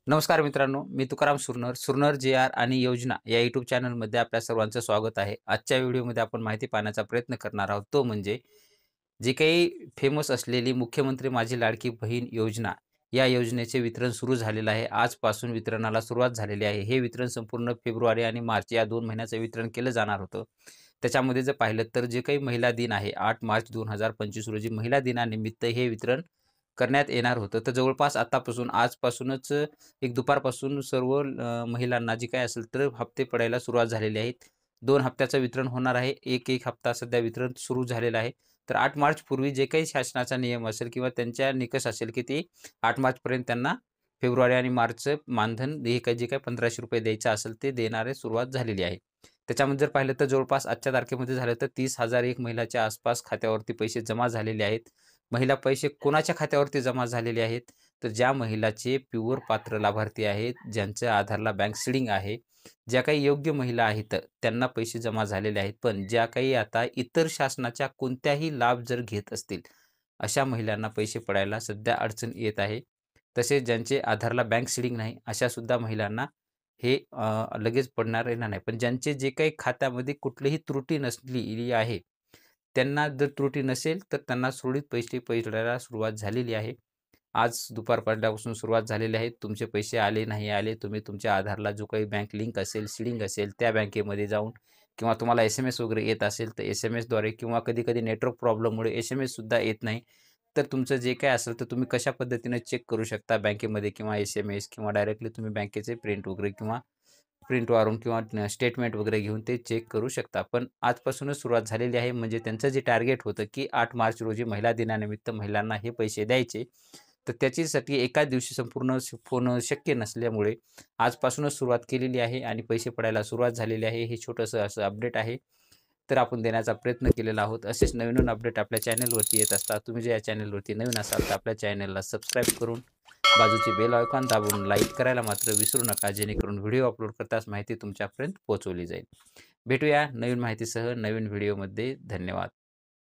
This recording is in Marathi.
नमस्कार मित्रांनो, मी तुकाराम सुरनर, सुरनर जे-आर आणि योजना या यूट्यूब चॅनलमध्ये आपल्या सर्वांचं स्वागत आहे. आजच्या व्हिडिओमध्ये आपण माहिती पाहण्याचा प्रयत्न करणार आहोत. तो म्हणजे जे काही फेमस असलेली मुख्यमंत्री माझी लाडकी बहीण योजना, या योजनेचे वितरण सुरू झालेलं आहे. आजपासून वितरणाला सुरुवात झालेली आहे. हे वितरण संपूर्ण फेब्रुवारी आणि मार्च या 2 महिन्याचं वितरण केलं जाणार होतं. त्याच्यामध्ये जर पाहिलं तर जे काही महिला दिन आहे, 8 मार्च 2025 रोजी महिला दिनानिमित्त हे वितरण करण्यात येणार होतं. तर जवळपास आतापासून आजपासूनच एक दुपारपासून सर्व महिलांना जे काही असेल तर हप्ते पडायला सुरुवात झालेली आहे. 2 हप्त्याचं वितरण होणार आहे. एक हप्ता सध्या वितरण सुरू झालेलं आहे. तर 8 मार्चपूर्वी जे काही शासनाचा नियम असेल किंवा त्यांच्या निकष असेल, की ते 8 मार्चपर्यंत त्यांना फेब्रुवारी आणि मार्चचं मानधन हे काही जे काही ₹1500 द्यायचं असेल ते देणारे सुरुवात झालेली आहे. त्याच्यामध्ये जर पाहिलं तर जवळपास आजच्या तारखेमध्ये झालं तर 30,001 महिलाच्या आसपास खात्यावरती पैसे जमा झालेले आहेत. महिला पैसे कोणाच्या खात्यावरती जमा झालेले आहेत? तर ज्या महिलाचे प्युअर पात्र लाभार्थी आहेत, ज्यांच्या आधारला बँक सीडिंग आहे, ज्या काही योग्य महिला आहेत, त्यांना पैसे जमा झालेले आहेत. पण ज्या काही आता इतर शासनाच्या कोणत्याही लाभ जर घेत असतील, अशा महिलांना पैसे पडायला सध्या अडचण येत आहे. तसेच ज्यांचे आधारला बँक सीडिंग नाही, अशासुद्धा महिलांना हे लगेच पडणार येणार नाही. पण ज्यांचे जे काही खात्यामध्ये कुठलीही त्रुटी नसलेली आहे, त्यांना जर त्रुटी नसेल, तर त्यांना सुरळीत पैसे पडायला सुरुवात झालेली आहे. आज दुपार पडल्यापासून सुरुवात झालेली आहे. तुमचे पैसे आले, नाही आले, तुम्ही तुमच्या आधारला जो काही बँक लिंक असेल, सीडिंग असेल, त्या बँकेमध्ये जाऊन किंवा तुम्हाला एस-एम-एस वगैरे येत असेल, तर एस-एम-एसद्वारे किंवा कधी-कधी नेटवर्क प्रॉब्लेममुळे एस-एम-एससुद्धा येत नाही. तर तुमचं जे काही असेल, तर तुम्ही कशा पद्धतीने चेक करू शकता बँकेमध्ये किंवा एस-एम-एस किंवा डायरेक्टली तुम्ही बँकेचे प्रिंट वगैरे किंवा प्रिंट मारून किंवा स्टेटमेंट वगैरे घेऊन ते चेक करू शकता. पण आजपासूनच सुरुवात झालेली आहे. म्हणजे त्यांचं जे टार्गेट होतं, की 8 मार्च रोजी महिला दिनानिमित्त महिलांना हे पैसे द्यायचे. तर त्याच्यासाठी एकाच दिवशी संपूर्ण होणं शक्य नसल्यामुळे आजपासूनच सुरुवात केलेली आहे आणि पैसे पडायला सुरुवात झालेली आहे. हे छोटंसं असं अपडेट आहे. तर आपण देण्याचा प्रयत्न केलेला आहोत. असेच नवीन अपडेट आपल्या चॅनलवरती येत असतात. तुम्ही जर या चॅनलवरती नवीन असाल, तर आपल्या चॅनलला सबस्क्राईब करून बाजूची बेल आयकॉन दाबून लाईक करायला मात्र विसरू नका, जेणेकरून व्हिडिओ अपलोड करताच माहिती तुमच्यापर्यंत पोहोचवली जाईल. भेटूया नवीन माहितीसह नवीन व्हिडिओमध्ये. धन्यवाद.